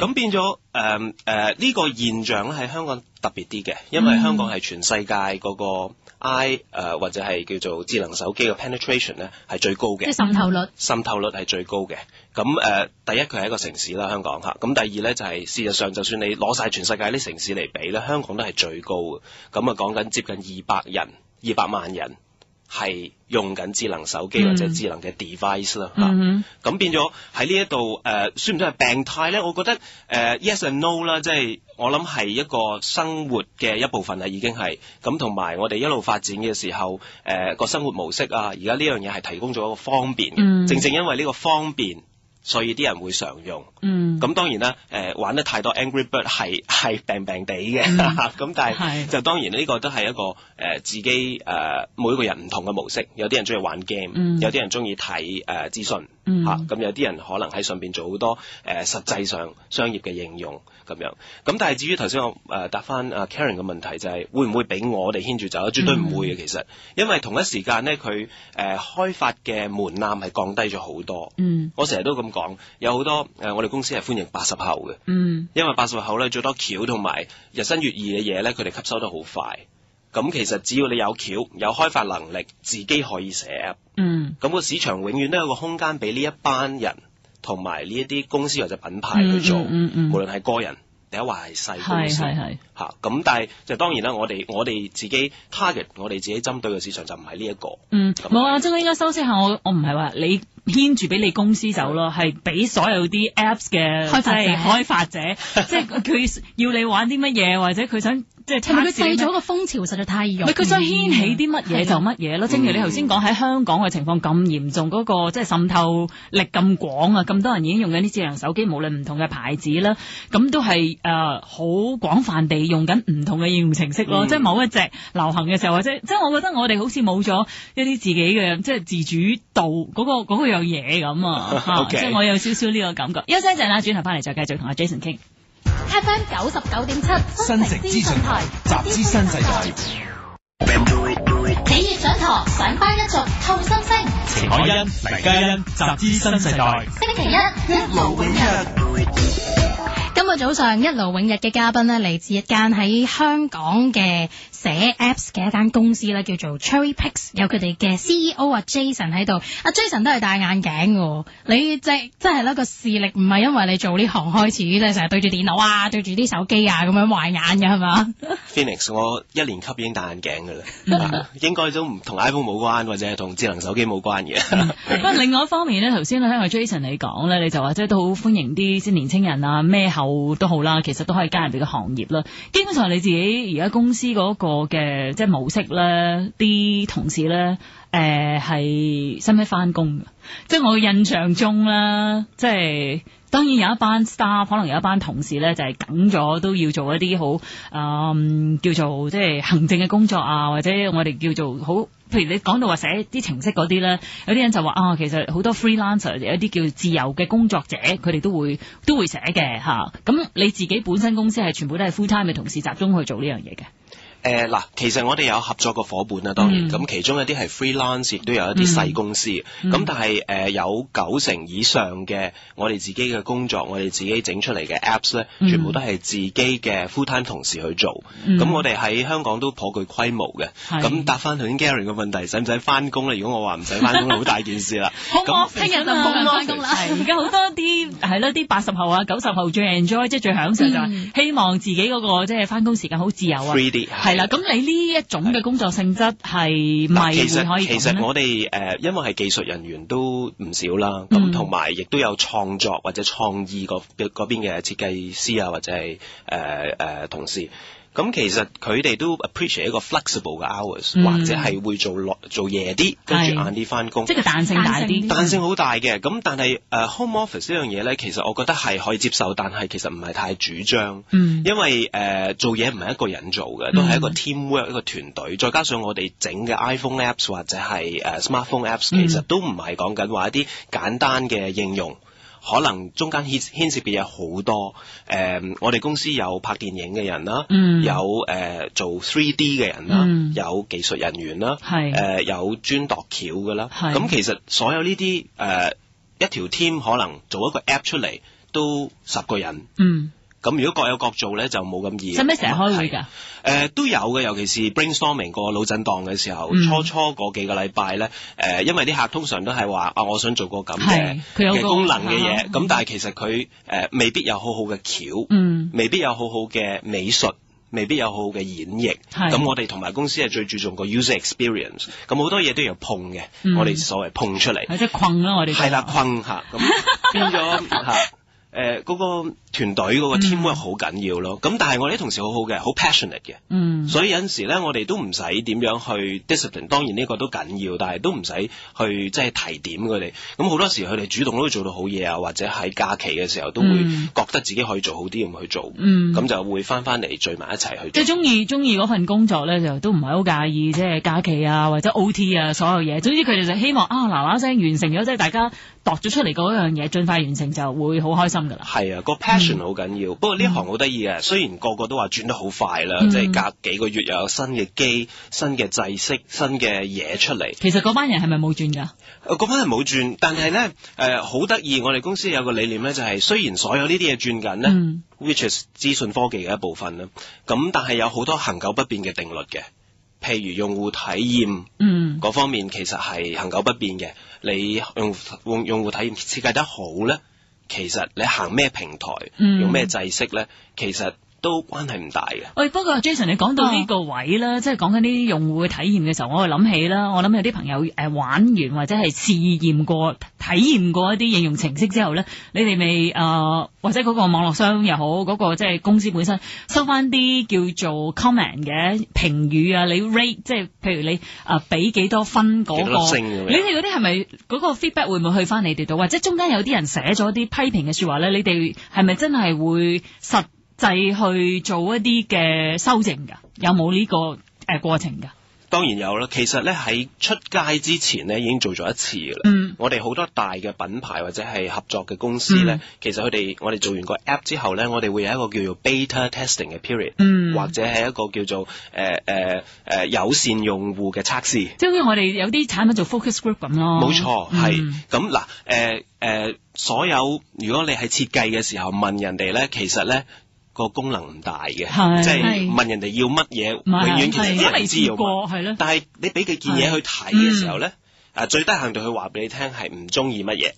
咁變咗呢個現象咧喺香港特別啲嘅，因為香港係全世界嗰個或者係叫做智能手機嘅 penetration 咧係最高嘅，即係滲透率係最高嘅。咁第一佢係一個城市啦，香港嚇。咁第二咧就係、事實上，就算你攞晒全世界啲城市嚟比咧，香港都係最高嘅。咁啊講緊接近200萬人係用緊智能手機或者智能嘅 device 啦嚇。咁變咗喺呢一度算唔算係病態咧？我覺得yes and no 啦，即係我諗係一個生活嘅一部分啦，已經係咁。同埋我哋一路發展嘅時候，個生活模式啊，而家呢樣嘢係提供咗一個方便嘅。正正因為呢個方便，所以啲人會常用。咁當然啦，玩得太多 Angry Bird 係病病地嘅。咁但係就當然呢個都係一個自己每一個人唔同嘅模式。有啲人中意玩 game，有啲人中意睇資訊咁有啲人可能喺上邊做好多實際上商業嘅應用咁樣。咁但係至於頭先我答翻Karen 嘅問題就係會唔會俾我哋牽住走？絕對唔會嘅，其實，因為同一時間咧佢開發嘅門檻係降低咗好多。我成日都咁講，有好多我哋公司係歡迎80後嘅，因為80後咧最多橋同埋日新月異嘅嘢咧，佢哋吸收得好快。咁其實只要你有橋有開發能力，自己可以寫 app。咁個市場永遠都有個空間俾呢一班人同埋呢一啲公司或者品牌去做，無論係個人，第一話係細公司嚇。咁但係就當然啦，我哋自己 target 我哋自己針對嘅市場就唔係呢一個。冇啊，即係應該收息下。我唔係話你牽住俾你公司走咯，係俾所有啲 apps 嘅開發者，即係佢要你玩啲乜嘢，或者佢想。即係佢製咗個風潮實在太容易，佢想掀起啲乜嘢就乜嘢咯。正如你頭先講喺香港嘅情況咁嚴重，嗰個即係滲透力咁廣啊，咁多人已經用緊啲智能手機，無論唔同嘅牌子啦，咁都係好廣泛地用緊唔同嘅應用程式咯。即係某一隻流行嘅時候，或者即係我覺得我哋好似冇咗一啲自己嘅即係自主度嗰個樣嘢咁啊。即係我有少少呢個感覺。休息一陣啦，轉頭翻嚟再繼續同阿 Jason 傾。FM 99.7新城資訊台，集資新世代。企業上堂，上班一族吐心聲。程海欣、黎嘉欣，集資新世代。星期一勞永逸。今個早上一勞永逸嘅嘉賓呢，嚟自一間喺香港嘅寫 apps 嘅一間公司咧，叫做 Cherry Picks， 有佢哋嘅 CEO 啊 Jason 喺度。阿 Jason 都係戴眼鏡嘅，你即係咧個視力唔係因為你做呢行開始，即係成日對住電腦啊，對住啲手機啊咁樣壞眼嘅係嘛 ？Phoenix， 我一年級已經戴眼鏡㗎啦，應該都唔同 iPhone 冇關，或者係同智能手機冇關嘅。不過另外一方面咧，頭先咧聽阿 Jason 你講咧，你就話即係都好歡迎啲即係年青人啊，咩後都好啦，其實都可以加入你嘅行業啦。基本上你自己而家公司嗰個嘅即係模式咧，啲同事咧係使唔使翻工㗎？即係我印象中啦，即係當然有一班 staff， 可能有一班同事咧就係梗咗都要做一啲好叫做即係行政嘅工作啊，或者我哋叫做好，譬如你講到話寫啲程式嗰啲咧，有啲人就話其實好多 freelancer 有啲叫自由嘅工作者，佢哋都會寫嘅嚇。咁你自己本身公司係全部都係 full time 嘅同事集中去做呢樣嘢嘅？其實我哋有合作嘅伙伴啦，當然咁其中一啲係 freelance， 亦都有一啲細公司。咁但係有90%以上嘅我哋自己嘅工作，我哋自己整出嚟嘅 apps 咧，全部都係自己嘅 full time 同事去做。咁我哋喺香港都頗具規模嘅。咁答翻頭先 Gary 嘅問題，使唔使翻工咧？如果我話唔使翻工，好大件事啦。咁聽日就冇翻工啦。而家好多啲係咯，啲80後啊、90後最 enjoy， 即係最享受就係希望自己嗰個即係翻工時間好自由啊。係啦，咁你呢一種嘅工作性質係咪會可以咁咧？其實我哋因為係技術人員都唔少啦，咁同埋亦都有創作或者創意嗰邊嘅設計師啊，或者係同事。咁其實佢哋都 appreciate 一個 flexible 嘅 hours，或者係會做夜啲，跟住晏啲翻工，即係彈性大啲，彈性好大嘅。咁但係home office 呢樣嘢咧，其實我覺得係可以接受，但係其實唔係太主張，因為做嘢唔係一個人做嘅，都係一個 teamwork 一個團隊。再加上我哋整嘅 iPhone apps 或者係smartphone apps，其實都唔係講緊話一啲簡單嘅應用。可能中間牽涉嘅嘢好多，我哋公司有拍電影嘅人啦，有做 3D 嘅人啦，有技術人員啦，有專度橋嘅啦，咁其實所有呢啲一條 team 可能做一個 app 出嚟，都10個人。咁如果各有各做咧，就冇咁易。使唔使成日開會㗎？都有嘅，尤其是 brainstorming 個腦震盪嘅時候，初嗰幾個禮拜咧，因為啲客通常都係話我想做個咁嘅功能嘅嘢，咁但係其實佢未必有好好嘅橋，未必有好好嘅美術。未必有好好嘅演繹，咁我哋同埋公司係最注重個 user experience，咁好多嘢都要碰嘅，我哋所謂碰出嚟，即係困啦，我哋係啦，困嚇，咁變咗嚇。嗰個團隊嗰個 teamwork 好緊要咯，咁但係我哋啲同事好好嘅，好 passionate 嘅，所以有陣時咧，我哋都唔使點樣去 discipline， 當然呢個都緊要，但係都唔使去即係提點佢哋。咁好多時佢哋主動都會做到好嘢啊，或者喺假期嘅時候都會覺得自己可以做好啲咁去做，咁就會翻嚟聚埋一齊去做。即係中意嗰份工作咧，就都唔係好介意即係假期啊或者 OT 啊所有嘢。總之佢哋就希望嗱嗱聲完成咗，即係大家度咗出嚟嗰樣嘢，盡快完成就會好開心㗎啦。係啊，個 passion 好緊要。不過呢行好得意嘅，雖然個個都話轉得好快啦，即係隔幾個月又有新嘅機、新嘅制式、新嘅嘢出嚟。其實嗰班人係咪冇轉㗎？嗰班人冇轉，但係咧好得意。我哋公司有個理念咧，就係雖然所有呢啲嘢轉緊咧，which is 資訊科技嘅一部分啦，咁但係有好多恆久不變嘅定律嘅。譬如用戶體驗嗰方面其實係恆久不變嘅。你用戶體驗設計得好咧，其實你行咩平台，用咩制式咧，其實都關係唔大嘅。喂，不過 Jason 你講到呢個位啦，即係講緊啲用戶嘅體驗嘅時候，我就諗起啦，我諗有啲朋友玩完或者係試驗過、體驗過一啲應用程式之後咧，你哋未或者嗰個網絡商又好，嗰個即係公司本身收翻啲叫做 comment 嘅評語啊，你 rate 即係譬如你俾幾多分嗰個，你哋嗰啲係咪嗰個 feedback 會唔會去翻你哋度，或者中間有啲人寫咗啲批評嘅説話咧，你哋係咪真係會實際去做一啲嘅修正㗎？有冇呢個過程㗎？當然有啦，其實咧喺出街之前咧已經做咗一次㗎啦。我哋好多大嘅品牌或者係合作嘅公司咧，其實我哋做完個 app 之後咧，我哋會有一個叫做 beta testing 嘅 period，或者係一個叫做友善用戶嘅測試。即係好似我哋有啲產品做 focus group 咁咯。冇錯，係咁嗱所有如果你喺設計嘅時候問人哋咧，其實咧個功能唔大嘅，即係問人哋要乜嘢，永遠其實啲人唔知要乜。但係你俾幾件嘢去睇嘅時候咧，最低限度佢話俾你聽係唔中意乜嘢，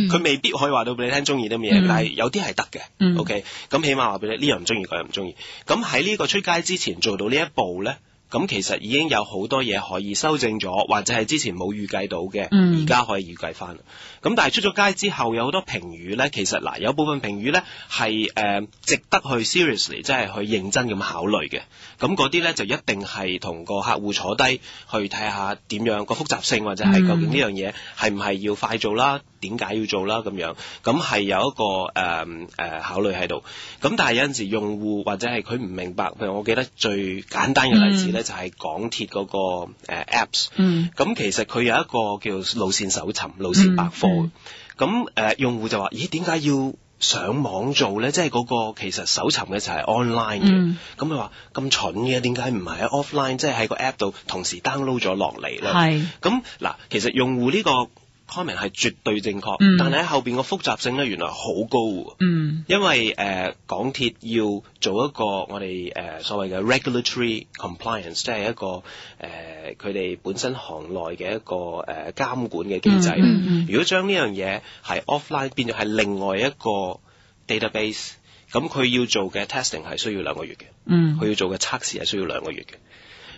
佢未必可以話到俾你聽中意啲乜嘢，但係有啲係得嘅。OK，咁起碼話俾你呢樣唔中意，嗰樣唔中意。咁喺呢個出街之前做到呢一步咧，咁其實已經有好多嘢可以修正咗，或者係之前冇預計到嘅，而家可以預計翻。咁但係出咗街之後有好多評語咧，其實有部分評語咧係值得去 seriously， 即係去認真咁考慮嘅。咁嗰啲咧就一定係同個客戶坐低去睇下點樣個複雜性，或者係究竟呢樣嘢係唔係要快做啦，點解要做啦咁樣。咁係有一個考慮喺度。咁但係有陣時用戶或者係佢唔明白，譬如我記得最簡單嘅例子咧，就係港鐵嗰個apps。咁其實佢有一個叫路線搜尋、路線百科。咁用戶就話：咦，點解要上網做咧？即係嗰個其實搜尋嘅就係 online 嘅。咁佢話咁蠢嘅，點解唔係喺 offline，即係喺個 app 度同時 download 咗落嚟咧？咁嗱，其實用戶呢個 comment 係絕對正確，但係喺後邊個複雜性咧，原來好高喎。因為港鐵要做一個我哋所謂嘅 regulatory compliance， 即係一個佢哋本身行內嘅一個監管嘅機制。如果將呢樣嘢係 offline 變咗係另外一個 database， 咁佢要做嘅 testing 係需要2個月嘅，佢要做嘅測試係需要2個月嘅。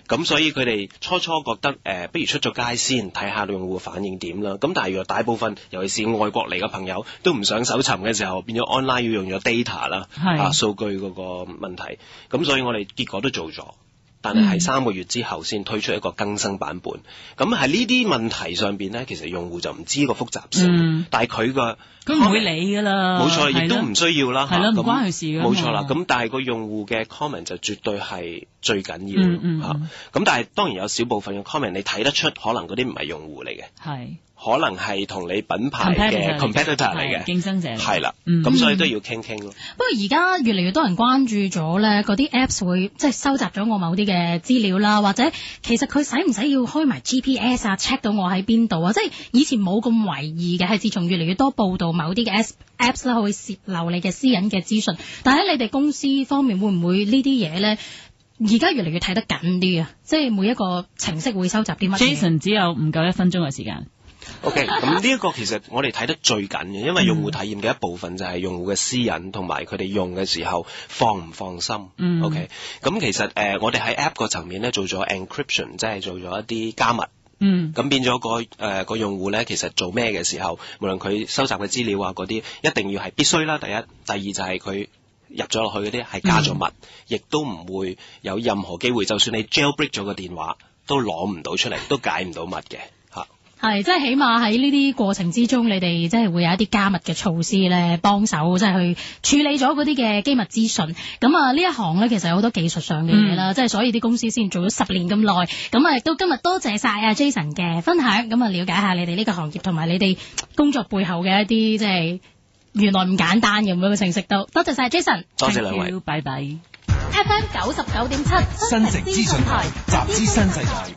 咁所以佢哋初覺得不如出咗街先睇下用戶反應點啦。咁但係如果大部分尤其是外國嚟嘅朋友都唔想搜尋嘅時候，變咗 online 要用咗 data 啦，數據嗰個問題。咁所以我哋結果都做咗，但係3個月之後先推出一個更新版本。咁喺呢啲問題上邊咧，其實用戶就唔知個複雜性，但係佢唔會理㗎啦。冇錯，亦都唔需要啦。係咯，唔關佢事㗎。冇錯啦。咁但係個用戶嘅 comment 就絕對係最緊要嚇。咁但係當然有少部分嘅 comment 你睇得出，可能嗰啲唔係用戶嚟嘅。可能係同你品牌嘅 competitor 嚟嘅競爭者，係啦，咁所以都要傾傾咯。不過而家越嚟越多人關注咗咧，嗰啲 apps 會即係收集咗我某啲嘅資料啦，或者其實佢使唔使要開埋 GPS 啊 check 到我喺邊度啊？即係以前冇咁為意嘅，係自從越嚟越多報道某啲嘅 apps 啦，會泄漏你嘅私隱嘅資訊。但喺你哋公司方面，會唔會呢啲嘢咧？而家越嚟越睇得緊啲啊！即係每一個程式會收集啲乜嘢 Jason 只有唔夠1分鐘嘅時間。OK， 咁呢一個其實我哋睇得最緊嘅，因為用戶體驗嘅一部分就係用戶嘅私隱同埋佢哋用嘅時候放唔放心。OK， 咁其實我哋喺 App 個層面咧做咗 encryption， 即係做咗一啲加密。咁變咗個用戶咧，其實做咩嘅時候，無論佢收集嘅資料啊嗰啲，一定要係必須啦。第一，第二就係佢入咗落去嗰啲係加咗密，亦都唔會有任何機會，就算你 jailbreak 咗個電話，都攞唔到出嚟，都解唔到密嘅嚇。係，即係起碼喺呢啲過程之中，你哋即係會有一啲加密嘅措施咧，幫手即係去處理咗嗰啲嘅機密資訊。咁啊，呢一行咧其實有好多技術上嘅嘢啦，即係所以啲公司先做咗10年咁耐。咁啊，亦都今日多謝晒阿 Jason 嘅分享，咁啊了解下你哋呢個行業同埋你哋工作背後嘅一啲即係原來唔簡單嘅每個程式都。多謝晒 Jason，多謝兩位，拜拜。FM 99.7新城資訊台，集資新世代。